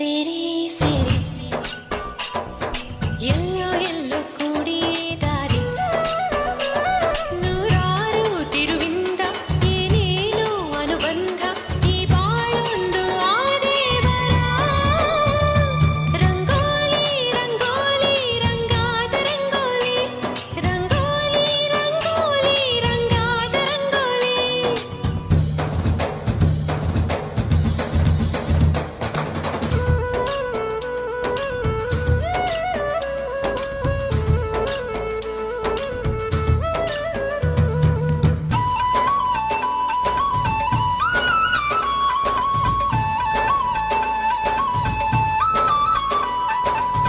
ಸೇರಿ ಸೇರಿ ಎಲ್ಲೋ ಎಲ್ಲೋ ಕೂಡಿ ದಾರಿ ನೂರಾರು ತಿರುವಿಂದ ಏನೇನೋ ಅನುಬಂಧ ಈ ಬಾಳೊಂದು ಆದೇವರ ರಂಗೋಲಿ ರಂಗೋಲಿ ರಂಗಾದ ರಂಗೋಲಿ ರಂಗೋಲಿ ರಂಗೋಲಿ ರಂಗಾದ ರಂಗೋಲಿ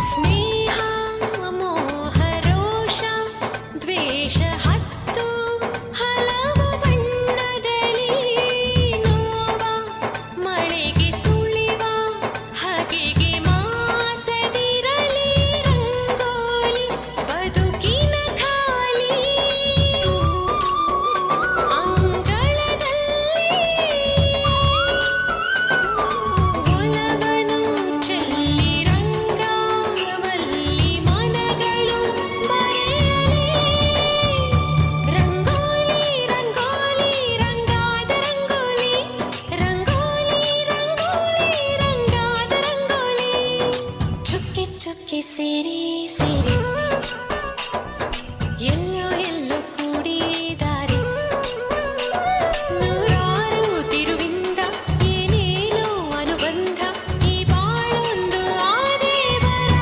ಸ್ನೇಹ ಮೋಹ ರೋಷ ದ್ವೇಷ ಹತ್ತು ಹಲವು ಬಣ್ಣದಲ್ಲಿ ನೋವ ಮಳೆಗೆ ತುಳಿವ ಹಗೆಗೆ ಮಾಸದಿರಲಿ ರಂಗೋಲಿ ಬದುಕಿನ ಖಾಲಿ ಅಂಗಳದಲ್ಲಿ ಒಲವನು ಚೆಲ್ಲಿ ರಂಗಾವಲ್ಲಿ ಮನಗಳು ಬರೆಯಲಿ ರಂಗೋಲಿ ರಂಗೋಲಿ ರಂಗಾದ ರಂಗೋಲಿ ರಂಗೋಲಿ ರಂಗೋಲಿ ರಂಗಾದ ರಂಗೋಲಿ ಚುಕ್ಕಿ ಚುಕ್ಕಿ ಸೇರಿ ಸೇರಿ ಎಲ್ಲೋ ಎಲ್ಲೋ ಕೂಡಿ ದಾರಿ ನೂರಾರು ತಿರುವಿಂದ ಏನೇನೋ ಅನುಬಂಧ ಈ ಬಾಳೊಂದು ಆದೇವರ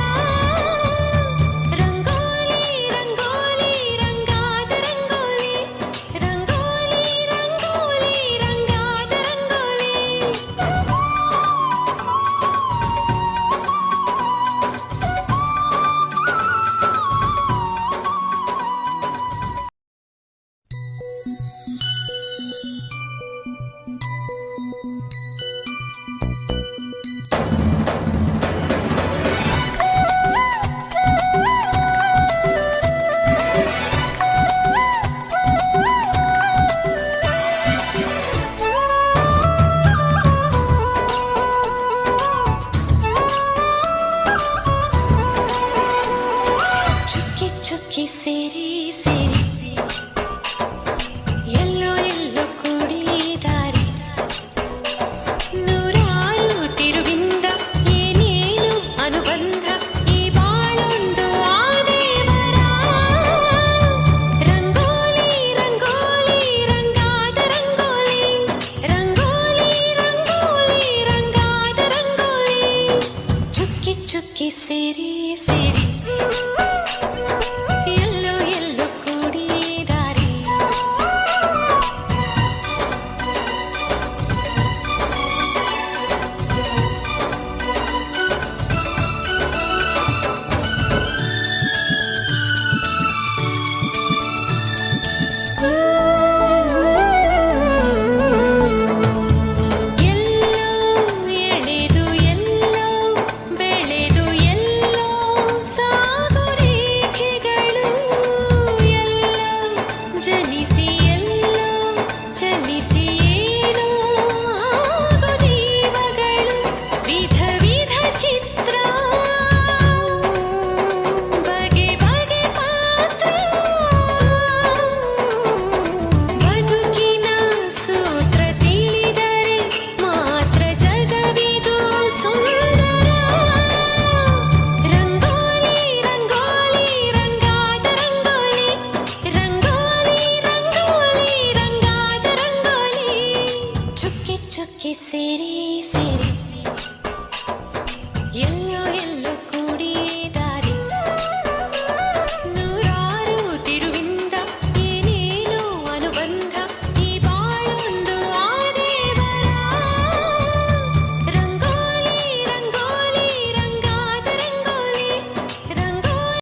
ರಂಗೋಲಿ ರಂಗೋಲಿ ರಂಗಾದ ರಂಗೋಲಿ ರಂಗೋಲಿ ರಂಗೋಲಿ ರಂಗಾದ ರಂಗೋಲಿ ಚುಕ್ಕಿ ಚುಕ್ಕಿ ಸೇರಿ ಸೇರಿ ಎಲ್ಲೋ ಎಲ್ಲೋ ಕೂಡಿ ದಾರಿ ನೂರಾರು ತಿರುವಿಂದ ಏನೇನು ಅನುಬಂಧ ಈ ಬಾಳೊಂದು ಆದೇವರ ರಂಗೋಲಿ ರಂಗೋಲಿ ರಂಗಾದ ರಂಗೋಲಿ ರಂಗೋಲಿ ರಂಗೋಲಿ ರಂಗಾದ ರಂಗೋಲಿ ಚುಕ್ಕಿ ಚುಕ್ಕಿ ಸೇರಿ ಸೇರಿ